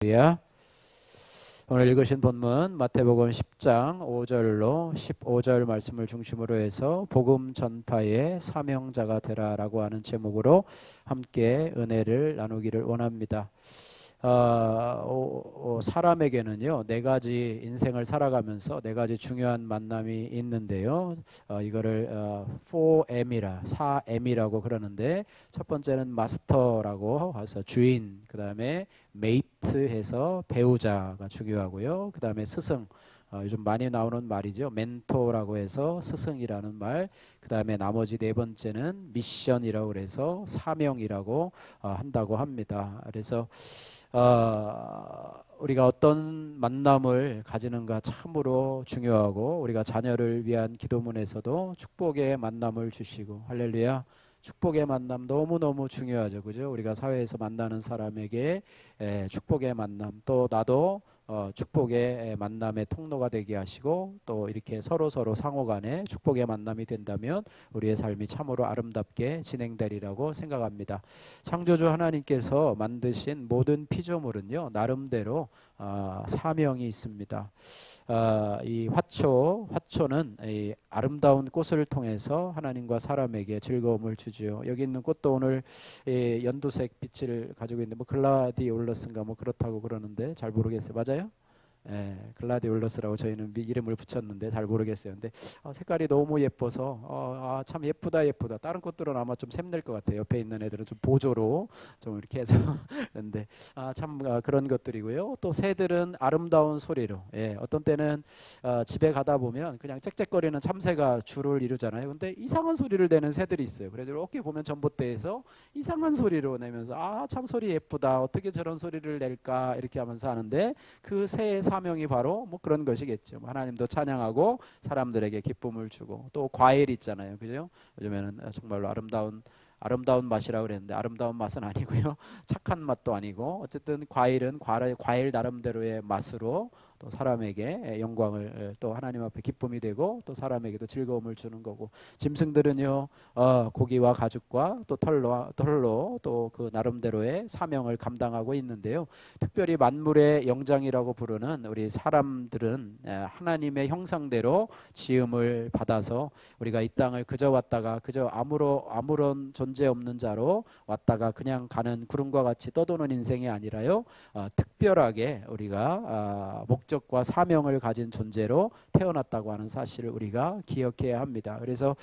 할렐루야. 오늘 읽으신 본문 마태복음 10장 5절로 15절 말씀을 중심으로 해서 복음 전파의 사명자가 되라라고 하는 제목으로 함께 은혜를 나누기를 원합니다. 사람에게는요, 네 가지 인생을 살아가면서 네 가지 중요한 만남이 있는데요. 이거를 4M이라 4M이라고 그러는데, 첫 번째는 마스터라고 해서 주인, 그 다음에 메이트해서 배우자가 중요하고요. 그 다음에 스승, 요즘 많이 나오는 말이죠. 멘토라고 해서 스승이라는 말. 그 다음에 나머지 네 번째는 미션이라고 그래서 사명이라고 한다고 합니다. 그래서 우리가 어떤 만남을 가지는가 참으로 중요하고, 우리가 자녀를 위한 기도문에서도 축복의 만남을 주시고, 할렐루야, 축복의 만남 너무너무 중요하죠. 그죠? 우리가 사회에서 만나는 사람에게 축복의 만남, 또 나도 축복의 만남의 통로가 되게 하시고, 또 이렇게 서로 상호 간에 축복의 만남이 된다면 우리의 삶이 참으로 아름답게 진행되리라고 생각합니다. 창조주 하나님께서 만드신 모든 피조물은요, 나름대로 사명이 있습니다. 이 화초는 이 아름다운 꽃을 통해서 하나님과 사람에게 즐거움을 주지요. 여기 있는 꽃도 오늘 연두색 빛을 가지고 있는데, 뭐 글라디올러스인가 뭐 그렇다고 그러는데 잘 모르겠어요. 맞아요? 글라디올러스라고 저희는 이름을 붙였는데 잘 모르겠어요. 근데 색깔이 너무 예뻐서 참 예쁘다. 다른 꽃들은 아마 좀 샘낼 것 같아요. 옆에 있는 애들은 좀 보조로 좀 이렇게 해서 그런데 참 그런 것들이고요. 또 새들은 아름다운 소리로, 어떤 때는 집에 가다 보면 그냥 짹짹거리는 참새가 줄을 이루잖아요. 근데 이상한 소리를 내는 새들이 있어요. 그래서 이렇게 보면 전봇대에서 이상한 소리로 내면서 참 소리 예쁘다, 어떻게 저런 소리를 낼까, 이렇게 하면서 하는데, 그 새의 사명이 바로 뭐 그런 것이겠죠. 하나님도 찬양하고 사람들에게 기쁨을 주고. 또 과일 있잖아요, 그죠? 요즘에는 정말로 아름다운 맛이라고 그랬는데, 아름다운 맛은 아니고요. 착한 맛도 아니고, 어쨌든 과일은 과일 나름대로의 맛으로 또 사람에게 영광을, 또 하나님 앞에 기쁨이 되고, 또 사람에게도 즐거움을 주는 거고, 짐승들은요, 고기와 가죽과 또 털로 또 그 나름대로의 사명을 감당하고 있는데요. 특별히 만물의 영장이라고 부르는 우리 사람들은 하나님의 형상대로 지음을 받아서 우리가 이 땅을 그저 왔다가 그저 아무런 존재 없는 자로 왔다가 그냥 가는 구름과 같이 떠도는 인생이 아니라요, 특별하게 우리가 목적과 사명을 가진 존재로 태어났다고 하는 사실을 우리가 기억해야 합니다. 그래서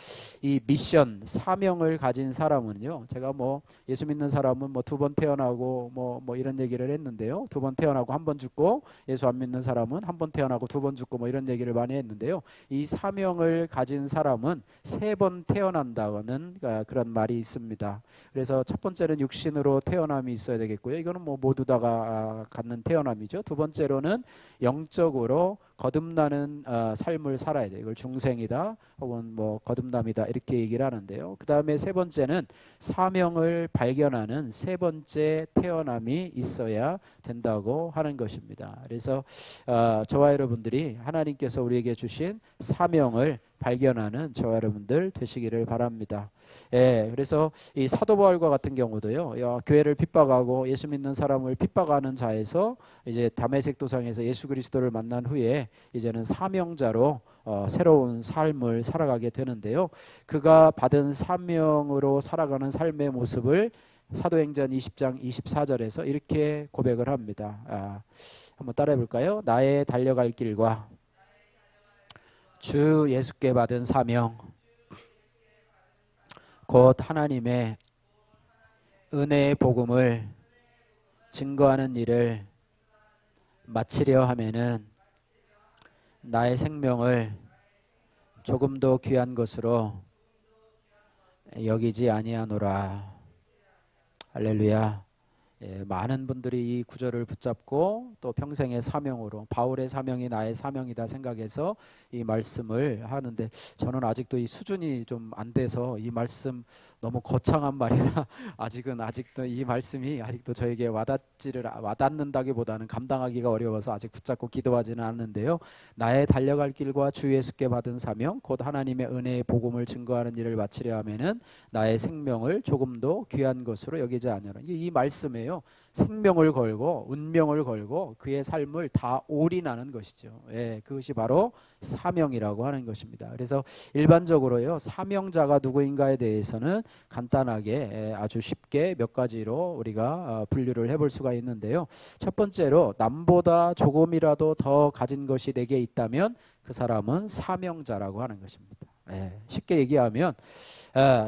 이 미션, 사명을 가진 사람은요, 제가 뭐 예수 믿는 사람은 뭐 2번 태어나고 뭐 이런 얘기를 했는데요, 2번 태어나고 1번 죽고, 예수 안 믿는 사람은 1번 태어나고 2번 죽고 뭐 이런 얘기를 많이 했는데요, 이 사명을 가진 사람은 3번 태어난다는 그런 말이 있습니다. 그래서 첫 번째는 육신으로 태어남이 있어야 되겠고요. 이거는 뭐 모두 다가 갖는 태어남이죠. 두 번째로는 영적으로 거듭나는 삶을 살아야 돼요. 이걸 중생이다 혹은 뭐 거듭남이다 이렇게 얘기를 하는데요. 그 다음에 세 번째는 사명을 발견하는 세 번째 태어남이 있어야 된다고 하는 것입니다. 그래서 저와 여러분들이 하나님께서 우리에게 주신 사명을 발견하는 저와 여러분들 되시기를 바랍니다. 그래서 이 사도 바울과 같은 경우도요, 교회를 핍박하고 예수 믿는 사람을 핍박하는 자에서 이제 다메섹 도상에서 예수 그리스도를 만난 후에 이제는 사명자로 새로운 삶을 살아가게 되는데요, 그가 받은 사명으로 살아가는 삶의 모습을 사도행전 20장 24절에서 이렇게 고백을 합니다. 한번 따라해 볼까요? 나의 달려갈 길과 주 예수께 받은 사명, 곧 하나님의 은혜의 복음을 증거하는 일을 마치려 하면은 나의 생명을 조금도 귀한 것으로 여기지 아니하노라. 할렐루야. 많은 분들이 이 구절을 붙잡고 또 평생의 사명으로, 바울의 사명이 나의 사명이다 생각해서 이 말씀을 하는데, 저는 아직도 이 수준이 좀 안 돼서 이 말씀 너무 거창한 말이라 아직도 이 말씀이 아직도 저에게 와닿는다기보다는 감당하기가 어려워서 아직 붙잡고 기도하지는 않는데요, 나의 달려갈 길과 주 예수께 받은 사명, 곧 하나님의 은혜의 복음을 증거하는 일을 마치려 하면은 나의 생명을 조금도 귀한 것으로 여기지 아니하노라. 이 말씀에 뭐예요? 생명을 걸고 운명을 걸고 그의 삶을 다 올인하는 것이죠. 예, 그것이 바로 사명이라고 하는 것입니다. 그래서 일반적으로요, 사명자가 누구인가에 대해서는 간단하게 아주 쉽게 몇 가지로 우리가 분류를 해볼 수가 있는데요. 첫 번째로 남보다 조금이라도 더 가진 것이 내게 있다면 그 사람은 사명자라고 하는 것입니다. 예, 쉽게 얘기하면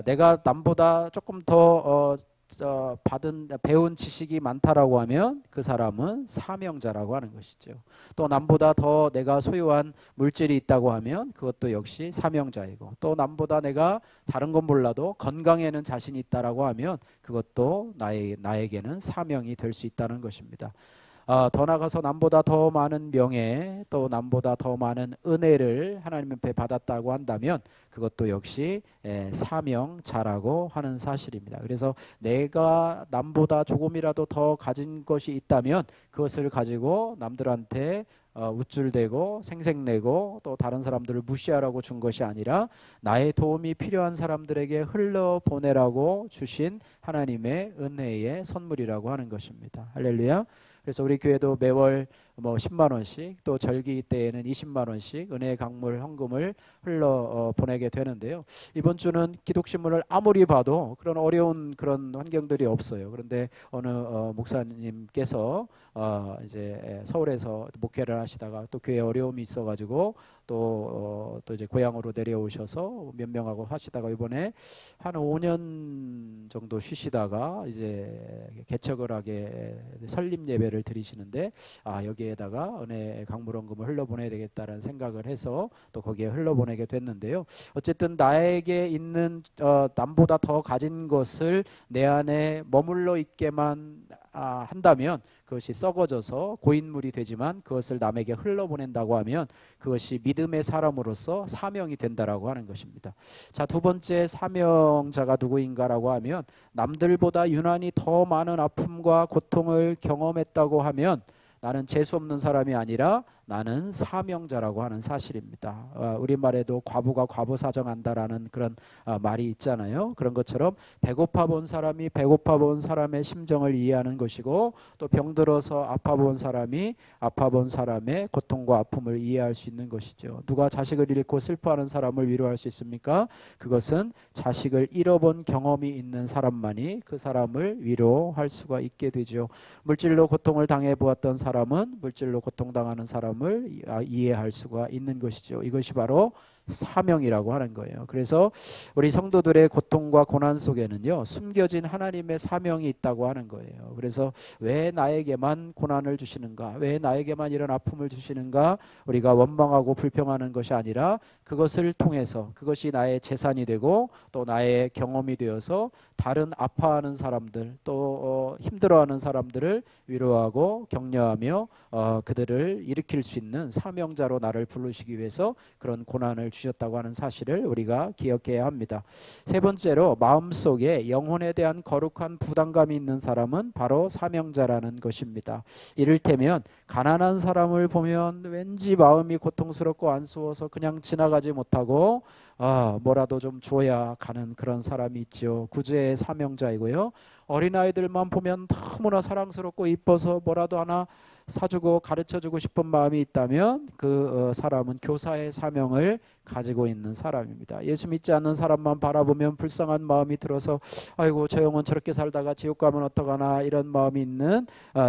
내가 남보다 조금 더 배운 지식이 많다라고 하면 그 사람은 사명자라고 하는 것이죠. 또 남보다 더 내가 소유한 물질이 있다고 하면 그것도 역시 사명자이고, 또 남보다 내가 다른 건 몰라도 건강에는 자신이 있다라고 하면 그것도 나에게는 사명이 될 수 있다는 것입니다. 더 나가서 남보다 더 많은 명예, 또 남보다 더 많은 은혜를 하나님 앞에 받았다고 한다면 그것도 역시 사명자라고 하는 사실입니다. 그래서 내가 남보다 조금이라도 더 가진 것이 있다면 그것을 가지고 남들한테 우쭐대고 생색내고 또 다른 사람들을 무시하라고 준 것이 아니라 나의 도움이 필요한 사람들에게 흘려보내라고 주신 하나님의 은혜의 선물이라고 하는 것입니다. 할렐루야. 그래서 우리 교회도 매월 10만 원씩, 또 절기 때에는 20만 원씩 은혜의 강물 헌금을 흘러 보내게 되는데요. 이번 주는 기독신문을 아무리 봐도 그런 어려운 그런 환경들이 없어요. 그런데 어느 목사님께서 이제 서울에서 목회를 하시다가 또 교회에 어려움이 있어가지고 또 이제 고향으로 내려오셔서 몇 명하고 하시다가 이번에 한 5년 정도 쉬시다가 이제 개척을 하게 설립 예배를 드리시는데 여기에다가 은혜 강물헌금을 흘러보내야 되겠다라는 생각을 해서 또 거기에 흘러보내게 됐는데요. 어쨌든 나에게 있는 남보다 더 가진 것을 내 안에 머물러 있게만 한다면 그것이 썩어져서 고인물이 되지만 그것을 남에게 흘러보낸다고 하면 그것이 믿음의 사람으로서 사명이 된다라고 하는 것입니다. 자, 두 번째 사명자가 누구인가라고 하면 남들보다 유난히 더 많은 아픔과 고통을 경험했다고 하면 나는 재수 없는 사람이 아니라 나는 사명자라고 하는 사실입니다. 우리말에도 과부가 과부 사정한다라는 그런 말이 있잖아요. 그런 것처럼 배고파 본 사람이 배고파 본 사람의 심정을 이해하는 것이고, 또 병들어서 아파 본 사람이 아파 본 사람의 고통과 아픔을 이해할 수 있는 것이죠. 누가 자식을 잃고 슬퍼하는 사람을 위로할 수 있습니까? 그것은 자식을 잃어본 경험이 있는 사람만이 그 사람을 위로할 수가 있게 되죠. 물질로 고통을 당해 보았던 사람은 물질로 고통당하는 사람을 이해할 수가 있는 것이죠. 이것이 바로 사명이라고 하는 거예요. 그래서 우리 성도들의 고통과 고난 속에는요, 숨겨진 하나님의 사명이 있다고 하는 거예요. 그래서 왜 나에게만 고난을 주시는가, 왜 나에게만 이런 아픔을 주시는가 우리가 원망하고 불평하는 것이 아니라 그것을 통해서 그것이 나의 재산이 되고 또 나의 경험이 되어서 다른 아파하는 사람들, 또 힘들어하는 사람들을 위로하고 격려하며 그들을 일으킬 수 있는 사명자로 나를 부르시기 위해서 그런 고난을 주셨다고 하는 사실을 우리가 기억해야 합니다. 세 번째로 마음속에 영혼에 대한 거룩한 부담감이 있는 사람은 바로 사명자라는 것입니다. 이를테면 가난한 사람을 보면 왠지 마음이 고통스럽고 안쓰워서 그냥 지나가지 못하고 뭐라도 좀 줘야 가는 그런 사람이 있죠. 구제의 사명자이고요. 어린아이들만 보면 너무나 사랑스럽고 이뻐서 뭐라도 하나 사주고 가르쳐주고 싶은 마음이 있다면 그 사람은 교사의 사명을 가지고 있는 사람입니다. 예수 믿지 않는 사람만 바라보면 불쌍한 마음이 들어서 아이고 저 영혼 저렇게 살다가 지옥 가면 어떡하나 이런 마음이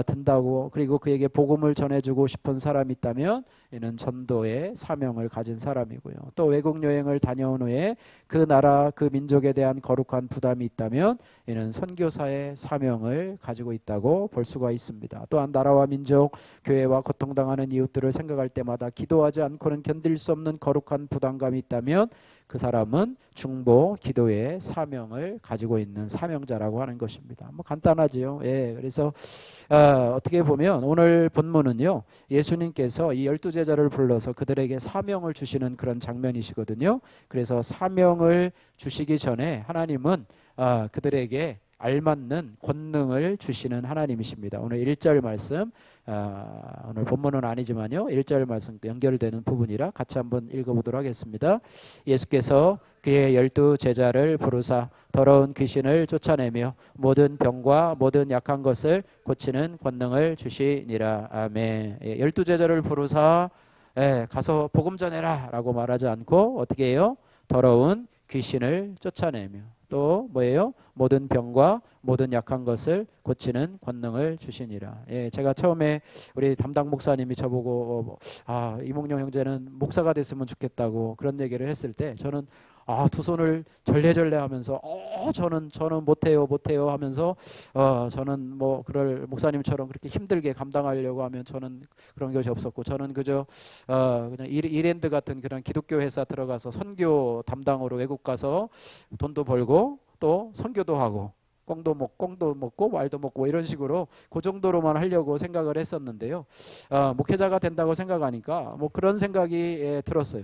든다고, 그리고 그에게 복음을 전해주고 싶은 사람이 있다면 이는 전도의 사명을 가진 사람이고요. 또 외국 여행을 다녀온 후에 그 나라 그 민족에 대한 거룩한 부담이 있다면 이는 선교사의 사명을 가지고 있다고 볼 수가 있습니다. 또한 나라와 민족, 교회와 고통당하는 이웃들을 생각할 때마다 기도하지 않고는 견딜 수 없는 거룩한 부담감이 있다면 그 사람은 중보 기도의 사명을 가지고 있는 사명자라고 하는 것입니다. 뭐 간단하지요. 예, 그래서 어떻게 보면 오늘 본문은요, 예수님께서 이 12제자를 불러서 그들에게 사명을 주시는 그런 장면이시거든요. 그래서 사명을 주시기 전에 하나님은 그들에게 알맞는 권능을 주시는 하나님이십니다. 오늘 1절 말씀, 오늘 본문은 아니지만요, 1절 말씀 연결되는 부분이라 같이 한번 읽어보도록 하겠습니다. 예수께서 그의 12 제자를 부르사 더러운 귀신을 쫓아내며 모든 병과 모든 약한 것을 고치는 권능을 주시니라. 아멘. 12 제자를 부르사 가서 복음 전해라 라고 말하지 않고 어떻게 해요? 더러운 귀신을 쫓아내며 또 뭐예요? 모든 병과 모든 약한 것을 고치는 권능을 주시니라. 제가 처음에 우리 담당 목사님이 저보고 이몽룡 형제는 목사가 됐으면 좋겠다고 그런 얘기를 했을 때 저는 두 손을 절레절레 하면서 저는 못해요 하면서 저는 뭐 그럴 목사님처럼 그렇게 힘들게 감당하려고 하면 저는 그런 것이 없었고 저는 그저 그냥 이랜드 같은 그런 기독교 회사 들어가서 선교 담당으로 외국 가서 돈도 벌고 또 선교도 하고 꽁도 먹고 말도 먹고 이런 식으로 그 정도로만 하려고 생각을 했었는데요. 목회자가 된다고 생각하니까 뭐 그런 생각이 들었어요.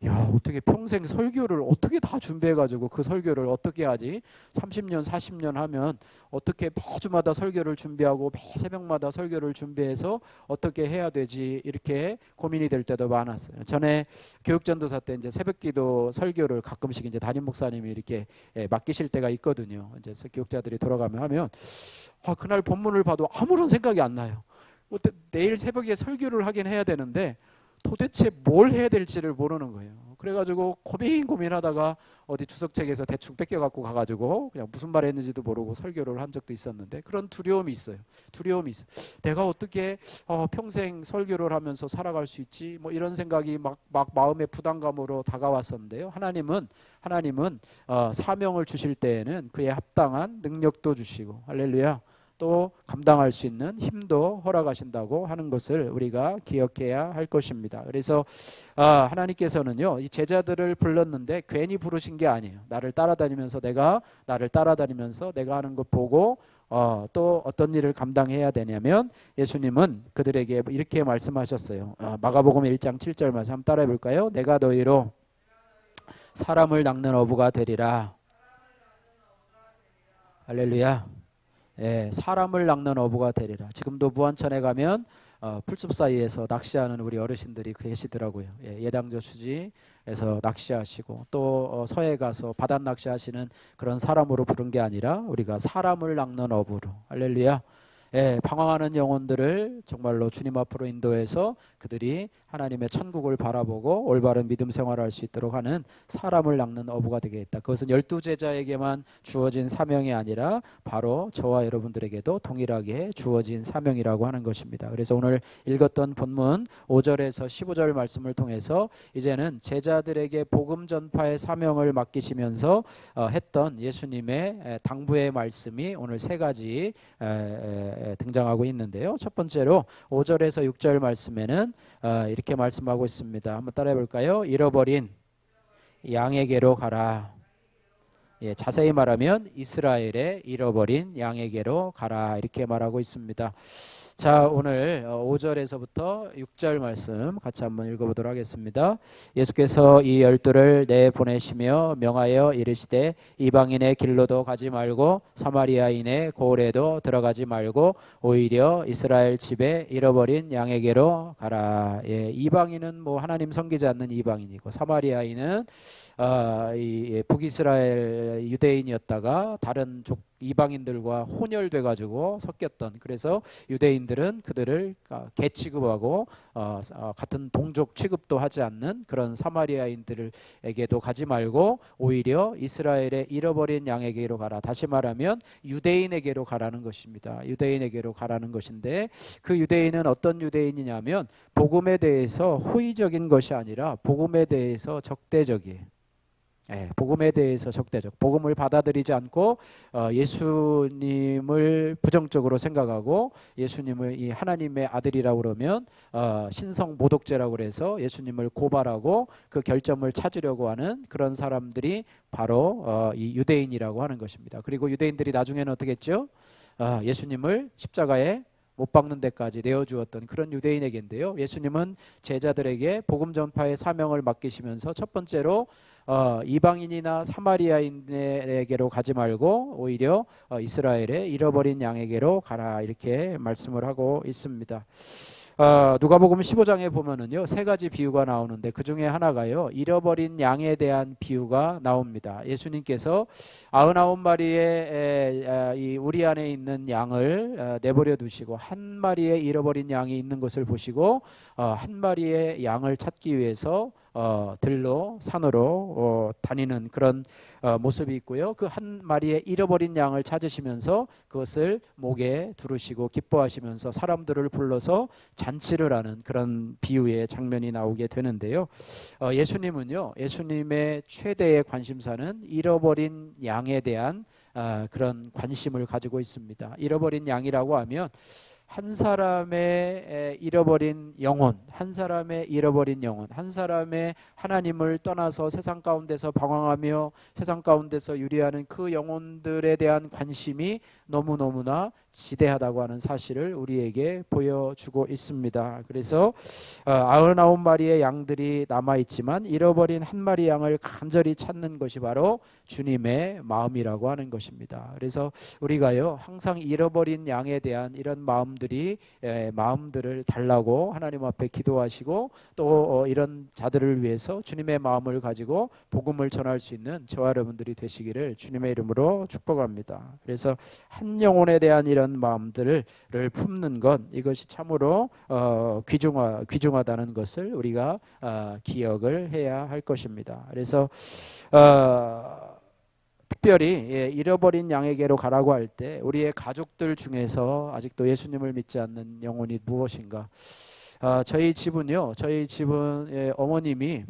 야, 어떻게 평생 설교를 어떻게 다 준비해가지고 그 설교를 어떻게 하지? 30년 40년 하면 어떻게 매주마다 설교를 준비하고 매 새벽마다 설교를 준비해서 어떻게 해야 되지? 이렇게 고민이 될 때도 많았어요. 전에 교육전도사 때 이제 새벽기도 설교를 가끔씩 이제 담임 목사님이 이렇게 맡기실 때가 있거든요. 이제 교육자들이 돌아가면 하면 그날 본문을 봐도 아무런 생각이 안 나요. 내일 새벽에 설교를 하긴 해야 되는데 도대체 뭘 해야 될지를 모르는 거예요. 그래가지고 고민하다가 어디 주석책에서 대충 뺏겨갖고 가가지고 그냥 무슨 말 했는지도 모르고 설교를 한 적도 있었는데 그런 두려움이 있어요. 내가 어떻게 평생 설교를 하면서 살아갈 수 있지? 뭐 이런 생각이 막 마음의 부담감으로 다가왔었는데요. 하나님은 사명을 주실 때에는 그에 합당한 능력도 주시고 할렐루야. 또 감당할 수 있는 힘도 허락하신다고 하는 것을 우리가 기억해야 할 것입니다. 그래서 하나님께서는요, 이 제자들을 불렀는데 괜히 부르신 게 아니에요. 나를 따라다니면서 내가 하는 것 보고 또 어떤 일을 감당해야 되냐면 예수님은 그들에게 이렇게 말씀하셨어요. 마가복음 1장 7절 말씀 한번 따라해 볼까요? 내가 너희로 사람을 낚는 어부가 되리라. 할렐루야. 사람을 낚는 어부가 되리라. 지금도 무안천에 가면 풀숲 사이에서 낚시하는 우리 어르신들이 계시더라고요. 예당저 수지에서 낚시하시고 또 서해 가서 바닷 낚시하시는 그런 사람으로 부른 게 아니라 우리가 사람을 낚는 어부로. 할렐루야. 방황하는 영혼들을 정말로 주님 앞으로 인도해서 그들이 하나님의 천국을 바라보고 올바른 믿음 생활을 할 수 있도록 하는 사람을 낚는 어부가 되겠다. 그것은 12 제자에게만 주어진 사명이 아니라 바로 저와 여러분들에게도 동일하게 주어진 사명이라고 하는 것입니다. 그래서 오늘 읽었던 본문 5절에서 15절 말씀을 통해서 이제는 제자들에게 복음 전파의 사명을 맡기시면서 했던 예수님의 당부의 말씀이 오늘 세 가지 등장하고 있는데요. 첫 번째로 5절에서 6절 말씀에는 이렇게 말씀하고 있습니다. 한번 따라해 볼까요? 잃어버린 양에게로 가라. 자세히 말하면 이스라엘의 잃어버린 양에게로 가라 이렇게 말하고 있습니다. 자, 오늘 5절에서부터 6절 말씀 같이 한번 읽어보도록 하겠습니다. 예수께서 이 12를 내보내시며 명하여 이르시되 이방인의 길로도 가지 말고 사마리아인의 고을에도 들어가지 말고 오히려 이스라엘 집에 잃어버린 양에게로 가라. 이방인은 뭐 하나님 섬기지 않는 이방인이고 사마리아인은 이 북이스라엘 유대인이었다가 다른 이방인들과 혼혈돼 가지고 섞였던, 그래서 유대인들은 그들을 개 취급하고 같은 동족 취급도 하지 않는 그런 사마리아인들에게도 가지 말고 오히려 이스라엘의 잃어버린 양에게로 가라. 다시 말하면 유대인에게로 가라는 것입니다. 유대인에게로 가라는 것인데 그 유대인은 어떤 유대인이냐면 복음에 대해서 호의적인 것이 아니라 복음에 대해서 적대적이에요. 복음에 대해서 적대적, 복음을 받아들이지 않고 예수님을 부정적으로 생각하고 예수님을 이 하나님의 아들이라고 그러면 신성 모독죄라고 그래서 예수님을 고발하고 그 결점을 찾으려고 하는 그런 사람들이 바로 이 유대인이라고 하는 것입니다. 그리고 유대인들이 나중에는 어떻게 했죠? 예수님을 십자가에 못 박는 데까지 내어주었던 그런 유대인에게인데요. 예수님은 제자들에게 복음 전파의 사명을 맡기시면서 첫 번째로 이방인이나 사마리아인에게로 가지 말고 오히려 이스라엘의 잃어버린 양에게로 가라 이렇게 말씀을 하고 있습니다. 누가복음 15장에 보면은요 세 가지 비유가 나오는데 그 중에 하나가요 잃어버린 양에 대한 비유가 나옵니다. 예수님께서 99마리의 이 우리 안에 있는 양을 내버려 두시고 한 마리의 잃어버린 양이 있는 것을 보시고 한 마리의 양을 찾기 위해서 들로 산으로 다니는 그런 모습이 있고요. 그 한 마리의 잃어버린 양을 찾으시면서 그것을 목에 두르시고 기뻐하시면서 사람들을 불러서 잔치를 하는 그런 비유의 장면이 나오게 되는데요. 예수님은요, 예수님의 최대의 관심사는 잃어버린 양에 대한 그런 관심을 가지고 있습니다. 잃어버린 양이라고 하면 한 사람의 잃어버린 영혼, 한 사람의 잃어버린 영혼, 한 사람의 하나님을 떠나서 세상 가운데서 방황하며 세상 가운데서 유리하는 그 영혼들에 대한 관심이 너무너무나 지대하다고 하는 사실을 우리에게 보여주고 있습니다. 그래서 99마리의 양들이 남아있지만 잃어버린 한 마리 양을 간절히 찾는 것이 바로 주님의 마음이라고 하는 것입니다. 그래서 우리가요 항상 잃어버린 양에 대한 이런 마음들을 달라고 하나님 앞에 기도하시고 또 이런 자들을 위해서 주님의 마음을 가지고 복음을 전할 수 있는 저와 여러분들이 되시기를 주님의 이름으로 축복합니다. 그래서 한 영혼에 대한 이런 마음들을 품는 것, 이것이 참으로 귀중하다는 것을 우리가 기억을 해야 할 것입니다. 그래서 특별히 잃어버린 양에게로 가라고 할 때 우리의 가족들 중에서 아직도 예수님을 믿지 않는 영혼이 무엇인가? 저희 집은 어머님이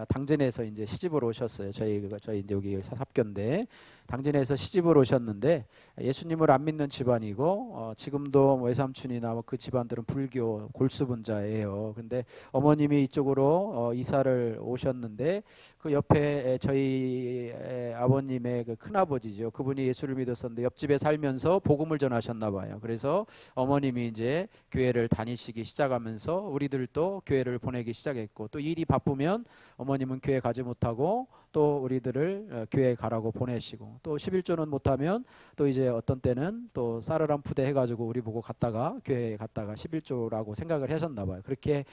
당진에서 이제 시집을 오셨어요. 저희 이제 여기 사삽교인데 당진에서 시집을 오셨는데 예수님을 안 믿는 집안이고 지금도 외삼촌이나 그 집안들은 불교 골수분자예요. 근데 어머님이 이쪽으로 이사를 오셨는데 그 옆에 저희 아버님의 그 큰아버지죠. 그분이 예수를 믿었었는데 옆집에 살면서 복음을 전하셨나 봐요. 그래서 어머님이 이제 교회를 다니시기 시작하면서 우리들도 교회를 보내기 시작했고 또 일이 바쁘면 어머님은 교회 가지 못하고 또 우리들을 교회에 가라고 보내시고 또 11조는 못하면 또 이제 어떤 때는 또 싸르란 푸대 해가지고 우리 보고 갔다가 교회에 갔다가 11조라고 생각을 하셨나 봐요. 그렇게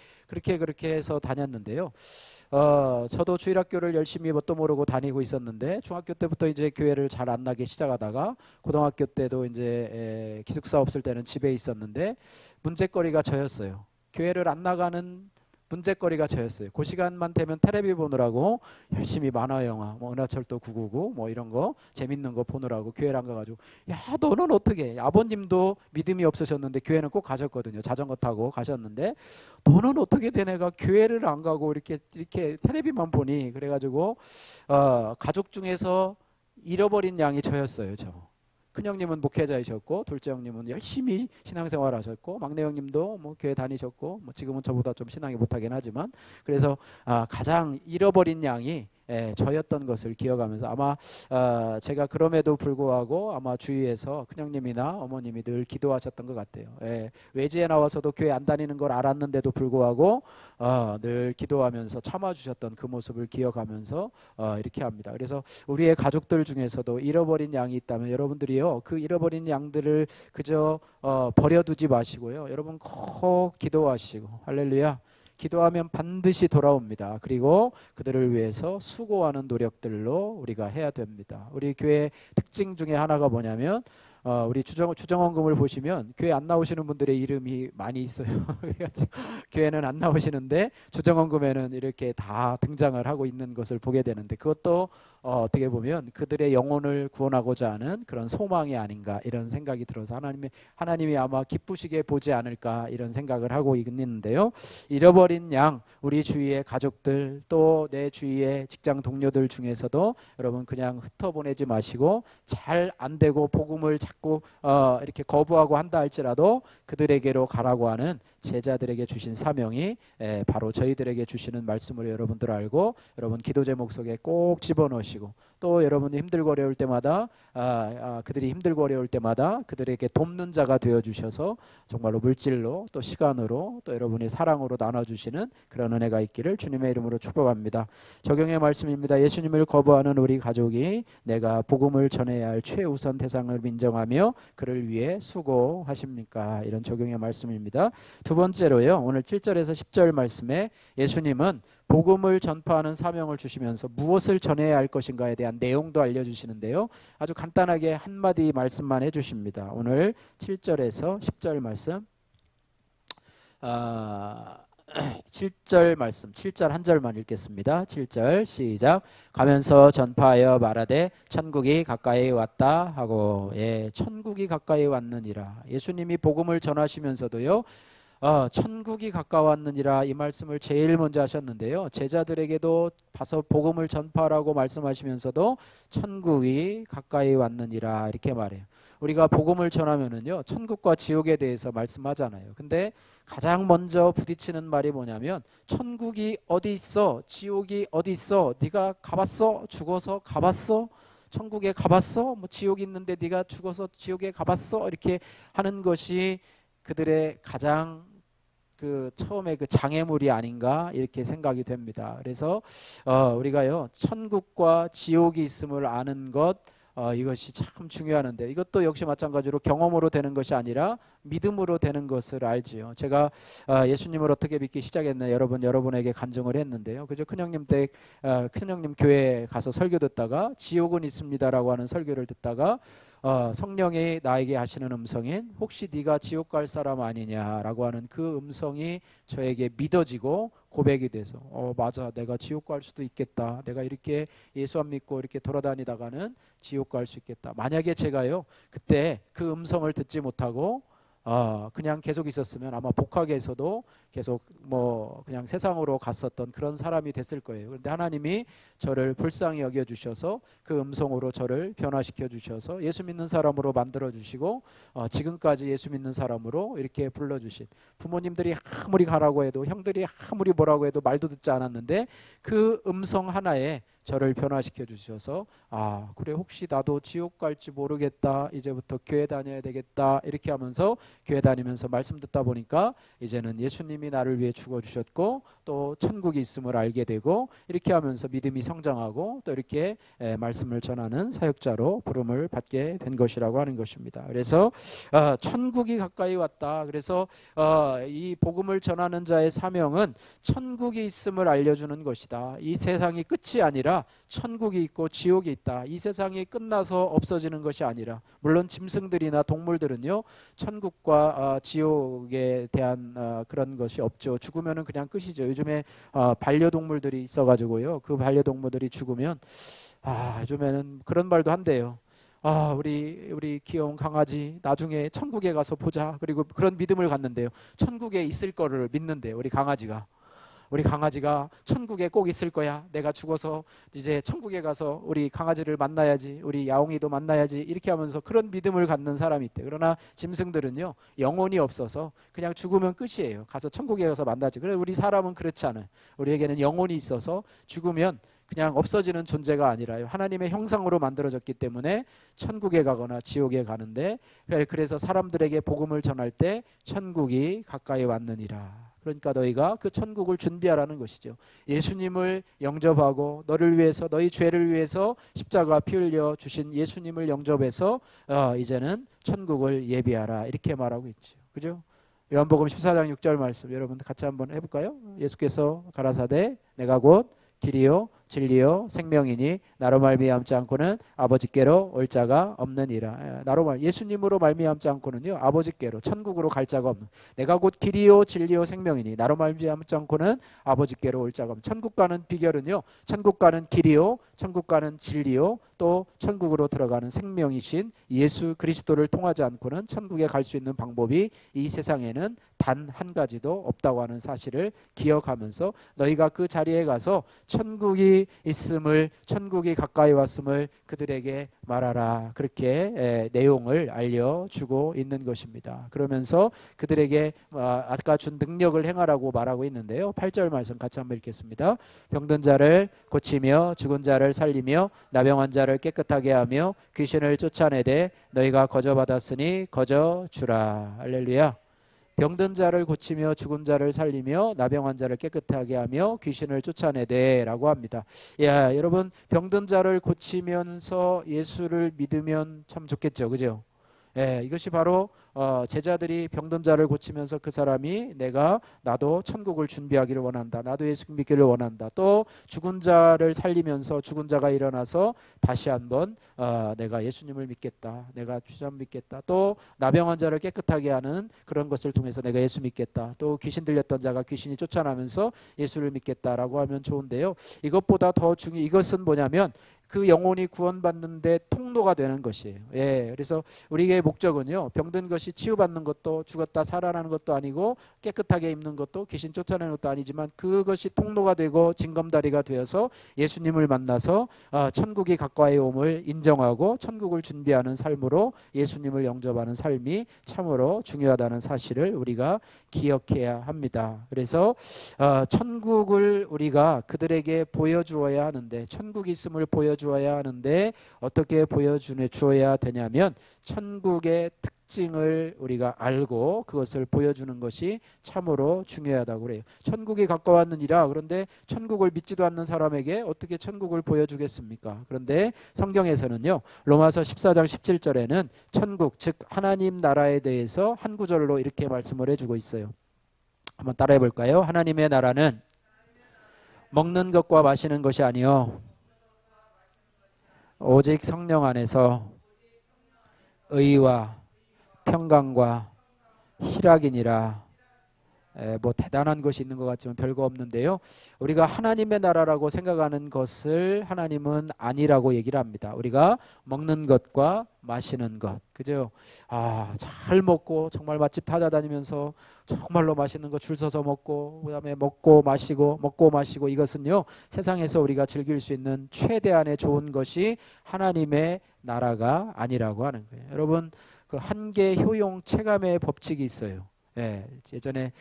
해서 다녔는데요. 저도 주일학교를 열심히 뭣도 모르고 다니고 있었는데 중학교 때부터 이제 교회를 잘 안 나기 시작하다가 고등학교 때도 이제 기숙사 없을 때는 집에 있었는데 문제거리가 저였어요. 교회를 안 나가는 문제거리가 저였어요. 그 시간만 되면 테레비 보느라고 열심히 만화 영화 뭐 은하철도 999 뭐 이런 거 재밌는 거 보느라고 교회를 안 가가지고 야 너는 어떻게 아버님도 믿음이 없으셨는데 교회는 꼭 가셨거든요. 자전거 타고 가셨는데 너는 어떻게 된 애가 교회를 안 가고 이렇게 테레비만 보니 그래가지고 가족 중에서 잃어버린 양이 저였어요. 큰형님은 목회자이셨고 둘째 형님은 열심히 신앙생활 하셨고 막내 형님도 뭐 교회 다니셨고 뭐 지금은 저보다 좀 신앙이 못하긴 하지만 그래서 가장 잃어버린 양이 저였던 것을 기억하면서 아마 제가 그럼에도 불구하고 아마 주위에서 큰형님이나 어머님이 늘 기도하셨던 것 같아요. 외지에 나와서도 교회 안 다니는 걸 알았는데도 불구하고 늘 기도하면서 참아주셨던 그 모습을 기억하면서 이렇게 합니다. 그래서 우리의 가족들 중에서도 잃어버린 양이 있다면 여러분들이요 그 잃어버린 양들을 그저 버려두지 마시고요 여러분 꼭 기도하시고 할렐루야 기도하면 반드시 돌아옵니다. 그리고 그들을 위해서 수고하는 노력들로 우리가 해야 됩니다. 우리 교회 특징 중에 하나가 뭐냐면 우리 주정원금을 보시면 교회 안 나오시는 분들의 이름이 많이 있어요. 그래가지고 교회는 안 나오시는데 주정원금에는 이렇게 다 등장을 하고 있는 것을 보게 되는데 그것도 어떻게 보면 그들의 영혼을 구원하고자 하는 그런 소망이 아닌가 이런 생각이 들어서 하나님이 아마 기쁘시게 보지 않을까 이런 생각을 하고 있는데요. 잃어버린 양 우리 주위의 가족들 또 내 주위의 직장 동료들 중에서도 여러분 그냥 흩어보내지 마시고 잘 안 되고 복음을 잘 자꾸 이렇게 거부하고 한다 할지라도 그들에게로 가라고 하는 제자들에게 주신 사명이 바로 저희들에게 주시는 말씀으로 여러분들 알고 여러분 기도 제목 속에 꼭 집어넣으시고 또 여러분이 힘들고 어려울 때마다 그들이 힘들고 어려울 때마다 그들에게 돕는 자가 되어주셔서 정말로 물질로 또 시간으로 또 여러분의 사랑으로 나눠주시는 그런 은혜가 있기를 주님의 이름으로 축복합니다. 적용의 말씀입니다. 예수님을 거부하는 우리 가족이 내가 복음을 전해야 할 최우선 대상을 인정하며 그를 위해 수고하십니까? 이런 적용의 말씀입니다. 두 번째로요, 오늘 7절에서 10절 말씀에 예수님은 복음을 전파하는 사명을 주시면서 무엇을 전해야 할 것인가에 대한 내용도 알려주시는데요, 아주 간단하게 한마디 말씀만 해주십니다. 오늘 7절에서 10절 말씀, 7절 말씀, 7절 한 절만 읽겠습니다. 7절 시작. 가면서 전파하여 말하되 천국이 가까이 왔다 하고, 천국이 가까이 왔느니라. 예수님이 복음을 전하시면서도요, 천국이 가까웠느니라 이 말씀을 제일 먼저 하셨는데요, 제자들에게도 가서 복음을 전파하라고 말씀하시면서도 천국이 가까이 왔느니라 이렇게 말해요. 우리가 복음을 전하면은요, 천국과 지옥에 대해서 말씀하잖아요. 근데 가장 먼저 부딪히는 말이 뭐냐면 천국이 어디 있어? 지옥이 어디 있어? 네가 가봤어? 죽어서 가봤어? 천국에 가봤어? 뭐 지옥이 있는데 네가 죽어서 지옥에 가봤어? 이렇게 하는 것이 그들의 가장 처음에 장애물이 아닌가 이렇게 생각이 됩니다. 그래서 우리가요, 천국과 지옥이 있음을 아는 것, 이것이 참 중요하는데, 이것도 역시 마찬가지로 경험으로 되는 것이 아니라 믿음으로 되는 것을 알지요. 제가 예수님을 어떻게 믿기 시작했나 여러분에게 간증을 했는데요, 그죠? 큰형님 때 큰형님 교회에 가서 설교 듣다가 지옥은 있습니다라고 하는 설교를 듣다가 성령이 나에게 하시는 음성인 혹시 네가 지옥 갈 사람 아니냐라고 하는 그 음성이 저에게 믿어지고 고백이 돼서 맞아, 내가 지옥 갈 수도 있겠다. 내가 이렇게 예수 안 믿고 이렇게 돌아다니다가는 지옥 갈 수 있겠다. 만약에 제가요 그때 그 음성을 듣지 못하고 그냥 계속 있었으면 아마 복학에서도 계속 그냥 세상으로 갔었던 그런 사람이 됐을 거예요. 그런데 하나님이 저를 불쌍히 여겨주셔서 그 음성으로 저를 변화시켜 주셔서 예수 믿는 사람으로 만들어 주시고 지금까지 예수 믿는 사람으로 이렇게 불러주신, 부모님들이 아무리 가라고 해도 형들이 아무리 뭐라고 해도 말도 듣지 않았는데 그 음성 하나에 저를 변화시켜 주셔서 그래, 혹시 나도 지옥 갈지 모르겠다, 이제부터 교회 다녀야 되겠다 이렇게 하면서 교회 다니면서 말씀 듣다 보니까 이제는 예수님이 나를 위해 죽어주셨고 또 천국이 있음을 알게 되고, 이렇게 하면서 믿음이 성장하고 또 이렇게 말씀을 전하는 사역자로 부름을 받게 된 것이라고 하는 것입니다. 그래서 천국이 가까이 왔다. 그래서 이 복음을 전하는 자의 사명은 천국이 있음을 알려주는 것이다. 이 세상이 끝이 아니라 천국이 있고 지옥이 있다. 이 세상이 끝나서 없어지는 것이 아니라, 물론 짐승들이나 동물들은요 천국과 지옥에 대한 그런 것이 없죠. 죽으면은 그냥 끝이죠. 요즘에 반려동물들이 있어가지고요, 그 반려동물들이 죽으면 요즘에는 그런 말도 한대요. 우리 귀여운 강아지 나중에 천국에 가서 보자. 그리고 그런 믿음을 갖는데요, 천국에 있을 거를 믿는데요. 우리 강아지가 천국에 꼭 있을 거야. 내가 죽어서 이제 천국에 가서 우리 강아지를 만나야지, 우리 야옹이도 만나야지, 이렇게 하면서 그런 믿음을 갖는 사람이 있대. 그러나 짐승들은요 영혼이 없어서 그냥 죽으면 끝이에요. 가서 천국에 가서 만나지. 그래, 우리 사람은 그렇지 않아요. 우리에게는 영혼이 있어서 죽으면 그냥 없어지는 존재가 아니라요, 하나님의 형상으로 만들어졌기 때문에 천국에 가거나 지옥에 가는데, 그래서 사람들에게 복음을 전할 때 천국이 가까이 왔느니라. 그러니까 너희가 그 천국을 준비하라는 것이죠. 예수님을 영접하고 너를 위해서, 너희 죄를 위해서 십자가 피 흘려 주신 예수님을 영접해서 이제는 천국을 예비하라 이렇게 말하고 있죠. 그죠? 요한복음 14장 6절 말씀 여러분 같이 한번 해볼까요? 예수께서 가라사대 내가 곧 길이요 진리요 생명이니 나로 말미암지 않고는 아버지께로 올 자가 없느니라. 예수님으로 말미암지 않고는요 아버지께로, 천국으로 갈 자가 없는, 내가 곧 길이요 진리요 생명이니 나로 말미암지 않고는 아버지께로 올 자가 없는. 천국 가는 비결은요, 천국 가는 길이요, 천국 가는 진리요, 또 천국으로 들어가는 생명이신 예수 그리스도를 통하지 않고는 천국에 갈 수 있는 방법이 이 세상에는 단 한 가지도 없다고 하는 사실을 기억하면서 너희가 그 자리에 가서 천국이 천국이 있음을, 천국이 가까이 왔음을 그들에게 말하라. 그렇게 내용을 알려주고 있는 것입니다. 그러면서 그들에게 아까 준 능력을 행하라고 말하고 있는데요. 8절 말씀 같이 한번 읽겠습니다. 병든 자를 고치며 죽은 자를 살리며 나병한 자를 깨끗하게 하며 귀신을 쫓아내되 너희가 거저 받았으니 거저 주라. 할렐루야. 병든 자를 고치며 죽은 자를 살리며 나병한 자를 깨끗하게 하며 귀신을 쫓아내되 라고 합니다. 야, 여러분, 병든 자를 고치면서 예수를 믿으면 참 좋겠죠. 그죠? 예, 이것이 바로 제자들이 병든 자를 고치면서 그 사람이 나도 천국을 준비하기를 원한다. 나도 예수 믿기를 원한다. 또 죽은 자를 살리면서 죽은 자가 일어나서 다시 한번 내가 예수님을 믿겠다. 내가 주님 믿겠다. 또 나병한 자를 깨끗하게 하는 그런 것을 통해서 내가 예수 믿겠다. 또 귀신 들렸던 자가 귀신이 쫓아나면서 예수를 믿겠다라고 하면 좋은데요. 이것보다 더 이것은 뭐냐면 그 영혼이 구원받는데 통로가 되는 것이에요. 예, 그래서 우리의 목적은요, 병든 것이 치유받는 것도 죽었다 살아나는 것도 아니고 깨끗하게 입는 것도 귀신 쫓아내는 것도 아니지만 그것이 통로가 되고 징검다리가 되어서 예수님을 만나서 천국이 가까이 옴을 인정하고 천국을 준비하는 삶으로 예수님을 영접하는 삶이 참으로 중요하다는 사실을 우리가 기억해야 합니다. 그래서 천국을 우리가 그들에게 보여주어야 하는데, 천국이 있음을 보여주어야 하는데 어떻게 보여주어야 되냐면 천국의 특징을 우리가 알고 그것을 보여주는 것이 참으로 중요하다고 그래요. 천국이 가까웠느니라. 그런데 천국을 믿지도 않는 사람에게 어떻게 천국을 보여주겠습니까? 그런데 성경에서는요, 로마서 14장 17절에는 천국, 즉 하나님 나라에 대해서 한 구절로 이렇게 말씀을 해주고 있어요. 한번 따라해 볼까요? 하나님의 나라는 먹는 것과 마시는 것이 아니요 오직 성령 안에서 의와 평강과 희락이니라. 뭐 대단한 것이 있는 것 같지만 별거 없는데요. 우리가 하나님의 나라라고 생각하는 것을 하나님은 아니라고 얘기를 합니다. 우리가 먹는 것과 마시는 것, 그죠? 잘 먹고 정말 맛집 찾아다니면서 정말로 맛있는 거 줄 서서 먹고, 그다음에 먹고 마시고 이것은요, 세상에서 우리가 즐길 수 있는 최대한의 좋은 것이 하나님의 나라가 아니라고 하는 거예요. 여러분, 그 한계 효용 체감의 법칙이 있어요. 예, 예전에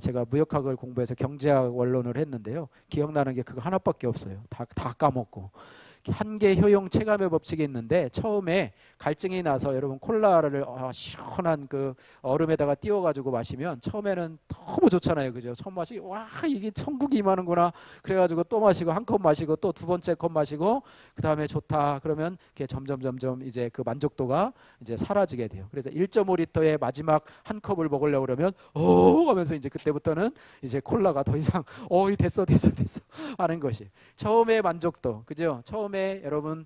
제가 무역학을 공부해서 경제학 원론을 했는데요. 기억나는 게 그거 하나밖에 없어요. 다 까먹고. 한계 효용 체감의 법칙이 있는데, 처음에 갈증이 나서 여러분 콜라를 시원한 그 얼음에다가 띄워가지고 마시면 처음에는 너무 좋잖아요. 그죠? 처음 마시기 와 이게 천국이 임하는구나. 그래가지고 또 마시고 한 컵 마시고 또 두 번째 컵 마시고 그 다음에 좋다. 그러면 이게 점점 이제 그 만족도가 이제 사라지게 돼요. 그래서 1.5리터의 마지막 한 컵을 먹으려고 그러면 하면서 이제 그때부터는 이제 콜라가 더 이상 됐어 하는 것이 처음의 만족도, 그죠? 처음에 여러분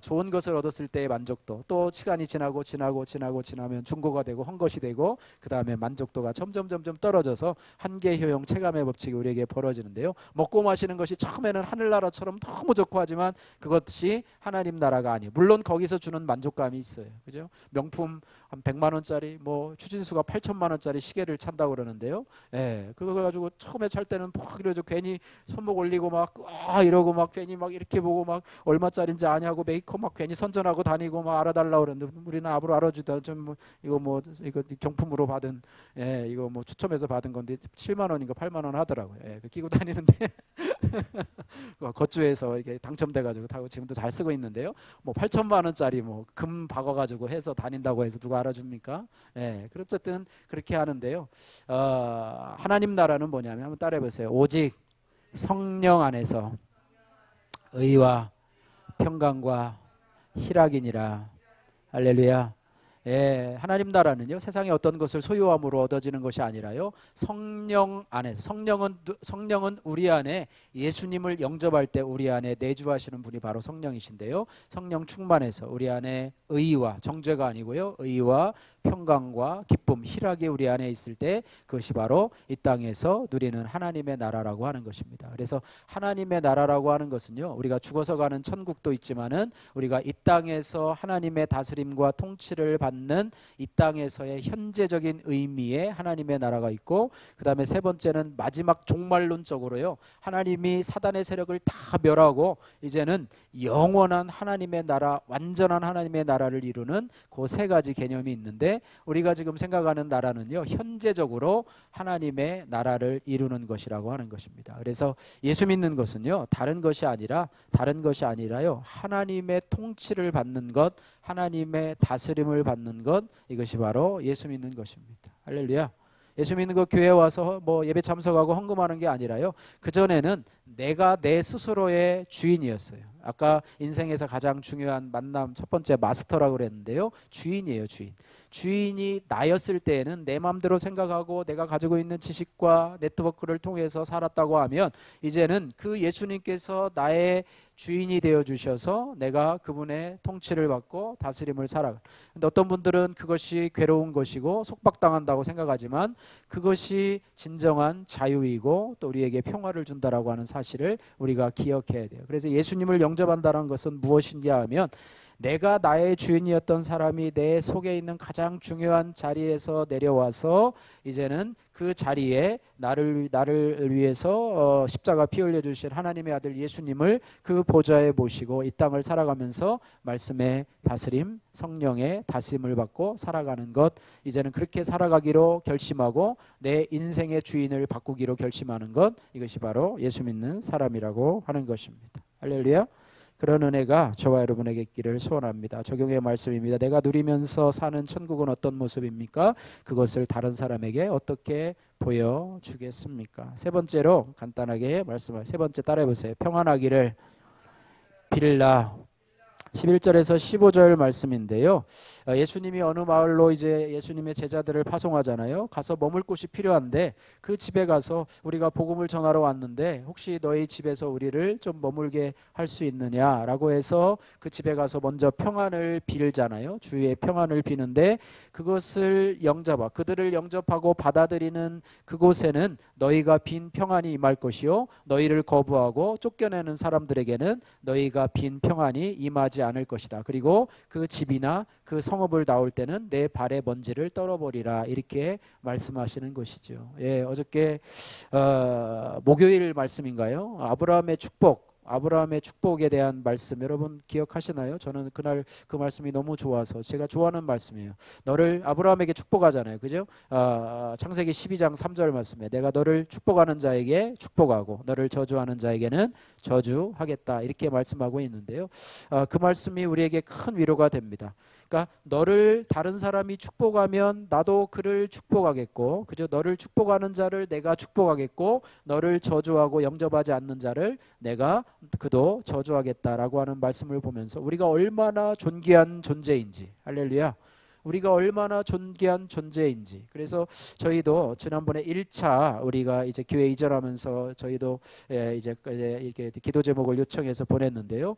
좋은 것을 얻었을 때의 만족도, 또 시간이 지나면 중고가 되고 헝것이 되고 그 다음에 만족도가 점점 떨어져서 한계 효용 체감의 법칙이 우리에게 벌어지는데요. 먹고 마시는 것이 처음에는 하늘나라처럼 너무 좋고 하지만 그것이 하나님 나라가 아니에요. 물론 거기서 주는 만족감이 있어요. 그죠? 명품 한 100만 원짜리, 뭐 추진수가 8천만 원짜리 시계를 찬다고 그러는데요. 예, 그거 가지고 처음에 찰 때는 막 이러죠. 괜히 손목 올리고 막 이러고 막 괜히 막 이렇게 보고 막 얼마짜리인지 아냐고 메이커 막 괜히 선전하고 다니고 막 알아달라고 그러는데, 우리는 앞으로 알아주다 좀 이거 경품으로 받은, 이거 뭐 추첨해서 받은 건데 7만 원인가 8만 원 하더라고요. 끼고 다니는데 거주해서 이렇게 당첨돼가지고 타고 지금도 잘 쓰고 있는데요. 뭐 8천만 원짜리 뭐 금 박아가지고 해서 다닌다고 해서 누가 알아줍니까? 어쨌든 그렇게 하는데요. 하나님 나라는 뭐냐면 한번 따라해보세요. 오직 성령 안에서 의와 평강과 희락이니라. 할렐루야. 하나님 나라는요, 세상의 어떤 것을 소유함으로 얻어지는 것이 아니라요, 성령 안에서, 성령은 우리 안에 예수님을 영접할 때 우리 안에 내주하시는 분이 바로 성령이신데요, 성령 충만해서 우리 안에 의와, 정죄가 아니고요, 의와 평강과 기쁨, 희락이 우리 안에 있을 때 그것이 바로 이 땅에서 누리는 하나님의 나라라고 하는 것입니다. 그래서 하나님의 나라라고 하는 것은요, 우리가 죽어서 가는 천국도 있지만은 우리가 이 땅에서 하나님의 다스림과 통치를 받는 이 땅에서의 현재적인 의미의 하나님의 나라가 있고, 그 다음에 세 번째는 마지막 종말론적으로요, 하나님이 사단의 세력을 다 멸하고 이제는 영원한 하나님의 나라, 완전한 하나님의 나라를 이루는 그 세 가지 개념이 있는데, 우리가 지금 생각하는 나라는요, 현재적으로 하나님의 나라를 이루는 것이라고 하는 것입니다. 그래서 예수 믿는 것은요, 다른 것이 아니라요, 하나님의 통치를 받는 것, 하나님의 다스림을 받는 것, 이것이 바로 예수 믿는 것입니다. 할렐루야. 예수 믿는 거 교회 와서 뭐 예배 참석하고 헌금하는 게 아니라요, 그전에는 내가 내 스스로의 주인이었어요. 아까 인생에서 가장 중요한 만남 첫 번째 마스터라고 그랬는데요, 주인이에요. 주인이 나였을 때에는 내 마음대로 생각하고 내가 가지고 있는 지식과 네트워크를 통해서 살았다고 하면, 이제는 그 예수님께서 나의 주인이 되어 주셔서 내가 그분의 통치를 받고 다스림을 살아가. 근데 어떤 분들은 그것이 괴로운 것이고 속박당한다고 생각하지만, 그것이 진정한 자유이고 또 우리에게 평화를 준다라고 하는 사실을 우리가 기억해야 돼요. 그래서 예수님을 영접한다는 것은 무엇인가 하면, 내가 나의 주인이었던 사람이 내 속에 있는 가장 중요한 자리에서 내려와서 이제는 그 자리에 나를 위해서 십자가 피 흘려 주신 하나님의 아들 예수님을 그 보좌에 모시고 이 땅을 살아가면서 말씀의 다스림, 성령의 다스림을 받고 살아가는 것, 이제는 그렇게 살아가기로 결심하고 내 인생의 주인을 바꾸기로 결심하는 것, 이것이 바로 예수 믿는 사람이라고 하는 것입니다. 할렐루야. 그런 은혜가 저와 여러분에게 있기를 소원합니다. 적용의 말씀입니다. 내가 누리면서 사는 천국은 어떤 모습입니까? 그것을 다른 사람에게 어떻게 보여주겠습니까? 세 번째로 간단하게 말씀을, 세 번째 따라해 보세요. 평안하기를 빌라. 11절에서 15절 말씀인데요, 예수님이 어느 마을로 이제 예수님의 제자들을 파송하잖아요. 가서 머물 곳이 필요한데, 그 집에 가서 우리가 복음을 전하러 왔는데 혹시 너희 집에서 우리를 좀 머물게 할 수 있느냐라고 해서 그 집에 가서 먼저 평안을 빌잖아요. 주의 평안을 비는데, 그것을 그들을 영접하고 받아들이는 그곳에는 너희가 빈 평안이 임할 것이요, 너희를 거부하고 쫓겨내는 사람들에게는 너희가 빈 평안이 임하지 않을 것이다. 그리고 그 집이나 그 성읍을 나올 때는 내 발에 먼지를 떨어버리라, 이렇게 말씀하시는 것이죠. 예, 어저께 목요일 말씀인가요? 아브라함의 축복에 대한 말씀 여러분 기억하시나요? 저는 그날 그 말씀이 너무 좋아서 제가 좋아하는 말씀이에요. 너를 아브라함에게 축복하잖아요, 그죠? 창세기 12장 3절 말씀에 내가 너를 축복하는 자에게 축복하고 너를 저주하는 자에게는 저주하겠다, 이렇게 말씀하고 있는데요, 그 말씀이 우리에게 큰 위로가 됩니다. 그러니까 너를 다른 사람이 축복하면 나도 그를 축복하겠고, 그죠? 너를 축복하는 자를 내가 축복하겠고, 너를 저주하고 영접하지 않는 자를 내가 그도 저주하겠다라고 하는 말씀을 보면서 우리가 얼마나 존귀한 존재인지, 할렐루야, 우리가 얼마나 존귀한 존재인지. 그래서 저희도 지난번에 1차 우리가 이제 교회 이전하면서 저희도 이제 이렇게 기도 제목을 요청해서 보냈는데요,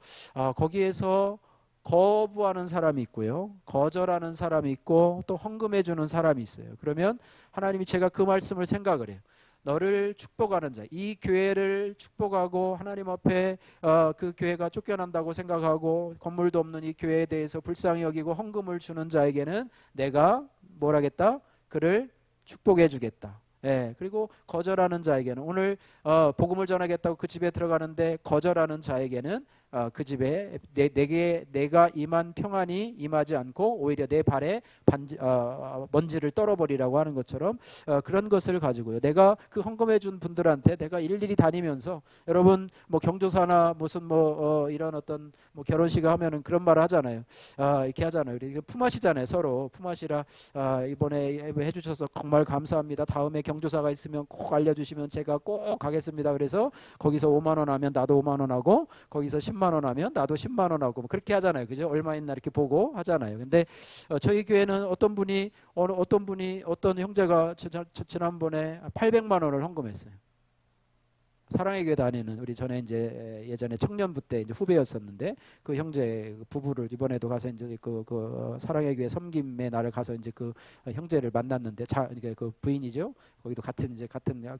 거기에서 거부하는 사람이 있고요, 거절하는 사람이 있고, 또 헌금해 주는 사람이 있어요. 그러면 하나님이, 제가 그 말씀을 생각을 해요. 너를 축복하는 자, 이 교회를 축복하고 하나님 앞에 그 교회가 쫓겨난다고 생각하고 건물도 없는 이 교회에 대해서 불쌍히 여기고 헌금을 주는 자에게는 내가 뭘 하겠다? 그를 축복해 주겠다. 예, 그리고 거절하는 자에게는, 오늘 복음을 전하겠다고 그 집에 들어가는데 거절하는 자에게는 그 집에 내가 임한 평안이 임하지 않고 오히려 내 발에 먼지를 떨어버리라고 하는 것처럼 그런 것을 가지고요, 내가 그 헌금해 준 분들한테 내가 일일이 다니면서, 여러분 뭐 경조사나 무슨 이런 어떤 뭐 결혼식 하면은 그런 말을 하잖아요. 이렇게 하잖아요. 우리 품앗이잖아요. 서로 품앗이라, 이번에 해주셔서 정말 감사합니다. 다음에 경조사가 있으면 꼭 알려주시면 제가 꼭 가겠습니다. 그래서 거기서 5만 원 하면 나도 5만 원 하고, 거기서 10만 원 하면 나도 10만 원 하고, 뭐 그렇게 하잖아요, 그죠? 얼마 있나 이렇게 보고 하잖아요. 근데 저희 교회는 어떤 형제가 지난번에 800만 원을 헌금했어요. 사랑의 교회 다니는 우리 전에 이제 예전에 청년부 때 이제 후배였었는데 그 형제 부부를 이번에도 가서 이제 그 사랑의 교회 섬김의 날을 가서 이제 그 형제를 만났는데 이게 그 부인이죠. 거기도 같은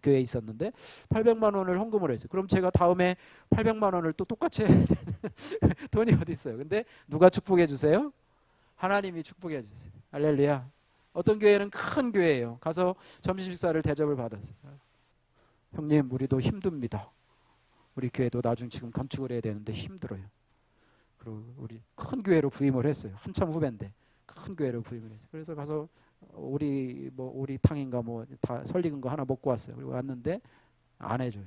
교회에 있었는데 800만 원을 헌금을 했어요. 그럼 제가 다음에 800만 원을 또 똑같이 해야 되는 돈이 어디 있어요? 근데 누가 축복해 주세요? 하나님이 축복해 주세요. 할렐루야. 어떤 교회는 큰 교회예요. 가서 점심 식사를 대접을 받았어요. 형님, 우리도 힘듭니다. 우리 교회도 나중 지금 건축을 해야 되는데 힘들어요. 그리고 우리 큰 교회로 부임을 했어요. 한참 후배인데 큰 교회로 부임을 했어요. 그래서 가서 우리 탕인가 뭐 다 설익은 거 하나 먹고 왔어요. 그리고 왔는데 안 해줘요.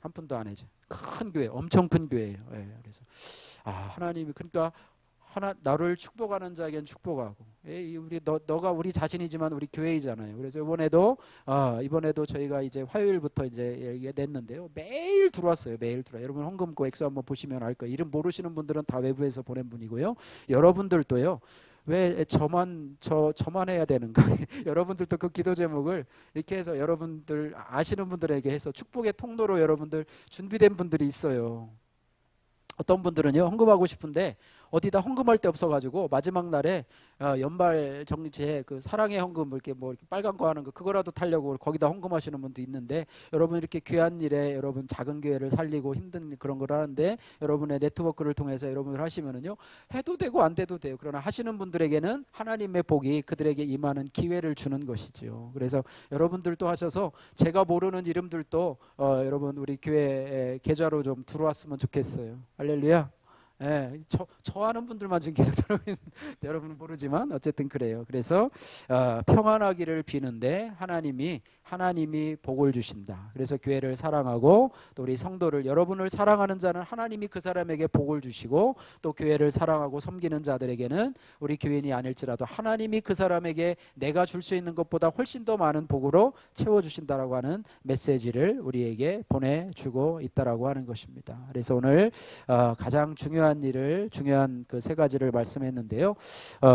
한 푼도 안 해줘요. 큰 교회, 엄청 큰 교회예요. 예, 그래서 하나님이 그러니까 나를 축복하는 자에겐 축복하고, 너가 우리 자신이지만 우리 교회이잖아요. 그래서 이번에도 저희가 이제 화요일부터 이제 냈는데요. 매일 들어왔어요. 매일 들어. 여러분 헌금고 액수 한번 보시면 알 거예요. 이름 모르시는 분들은 다 외부에서 보낸 분이고요. 여러분들도요. 왜 저만 해야 되는가? 여러분들도 그 기도 제목을 이렇게 해서 여러분들 아시는 분들에게 해서 축복의 통로로 여러분들 준비된 분들이 있어요. 어떤 분들은요 헌금하고 싶은데 어디다 헌금할 데 없어가지고 마지막 날에 연말 정리제 그 사랑의 헌금 이렇게 빨간 거 하는 거 그거라도 타려고 거기다 헌금하시는 분도 있는데, 여러분 이렇게 귀한 일에 여러분 작은 교회를 살리고 힘든 그런 걸 하는데 여러분의 네트워크를 통해서 여러분을 하시면은요 해도 되고 안 돼도 돼요. 그러나 하시는 분들에게는 하나님의 복이 그들에게 임하는 기회를 주는 것이죠. 그래서 여러분들도 하셔서 제가 모르는 이름들도 여러분 우리 교회 계좌로 좀 들어왔으면 좋겠어요. 할렐루야. 예, 저 아는 분들만 지금 계속 들어오고 있는데 여러분은 모르지만 어쨌든 그래요. 그래서 평안하기를 비는데 하나님이 복을 주신다. 그래서 교회를 사랑하고 또 우리 성도를, 여러분을 사랑하는 자는 하나님이 그 사람에게 복을 주시고, 또 교회를 사랑하고 섬기는 자들에게는 우리 교인이 아닐지라도 하나님이 그 사람에게 내가 줄 수 있는 것보다 훨씬 더 많은 복으로 채워주신다라고 하는 메시지를 우리에게 보내주고 있다라고 하는 것입니다. 그래서 오늘 가장 중요한 그 세 가지를 말씀했는데요.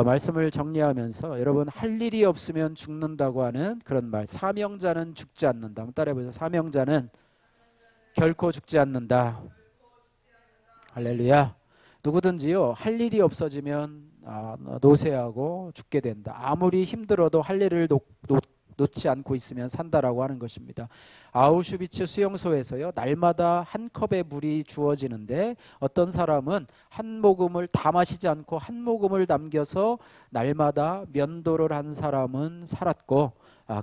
말씀을 정리하면서 여러분 할 일이 없으면 죽는다고 하는 그런 말, 사명자는 죽지 않는다. 한번 따라해보세요. 사명자는 결코 죽지 않는다. 할렐루야. 누구든지요 할 일이 없어지면 노쇠하고 죽게 된다. 아무리 힘들어도 할 일을 놓지 않고 있으면 산다라고 하는 것입니다. 아우슈비츠 수용소에서요 날마다 한 컵의 물이 주어지는데 어떤 사람은 한 모금을 다 마시지 않고 한 모금을 남겨서 날마다 면도를 한 사람은 살았고,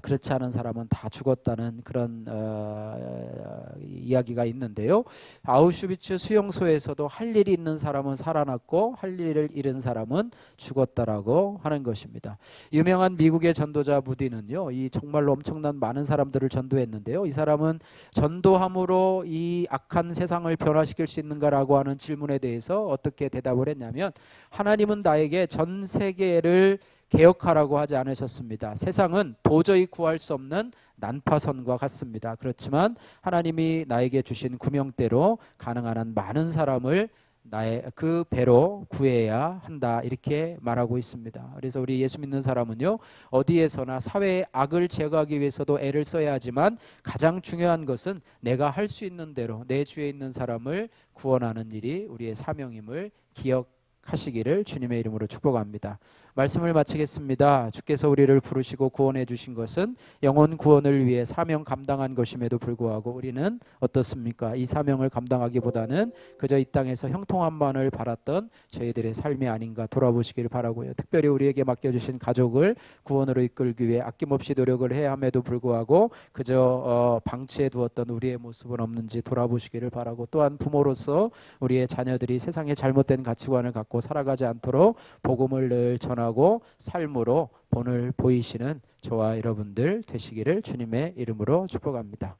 그렇지 않은 사람은 다 죽었다는 그런 이야기가 있는데요. 아우슈비츠 수용소에서도 할 일이 있는 사람은 살아났고 할 일을 잃은 사람은 죽었다라고 하는 것입니다. 유명한 미국의 전도자 무디는요, 이 정말로 엄청난 많은 사람들을 전도했는데요. 이 사람은 전도함으로 이 악한 세상을 변화시킬 수 있는가라고 하는 질문에 대해서 어떻게 대답을 했냐면, 하나님은 나에게 전 세계를 개혁하라고 하지 않으셨습니다. 세상은 도저히 구할 수 없는 난파선과 같습니다. 그렇지만 하나님이 나에게 주신 구명대로 가능한 한 많은 사람을 나의 그 배로 구해야 한다, 이렇게 말하고 있습니다. 그래서 우리 예수 믿는 사람은요 어디에서나 사회의 악을 제거하기 위해서도 애를 써야 하지만 가장 중요한 것은 내가 할 수 있는 대로 내 주위에 있는 사람을 구원하는 일이 우리의 사명임을 기억하시기를 주님의 이름으로 축복합니다. 말씀을 마치겠습니다. 주께서 우리를 부르시고 구원해 주신 것은 영혼 구원을 위해 사명 감당한 것임에도 불구하고 우리는 어떻습니까? 이 사명을 감당하기보다는 그저 이 땅에서 형통함만을 바랐던 저희들의 삶이 아닌가 돌아보시기를 바라고요. 특별히 우리에게 맡겨주신 가족을 구원으로 이끌기 위해 아낌없이 노력을 해야 함에도 불구하고 그저 방치해 두었던 우리의 모습은 없는지 돌아보시기를 바라고, 또한 부모로서 우리의 자녀들이 세상의 잘못된 가치관을 갖고 살아가지 않도록 복음을 늘 전하고 삶으로 본을 보이시는 저와 여러분들 되시기를 주님의 이름으로 축복합니다.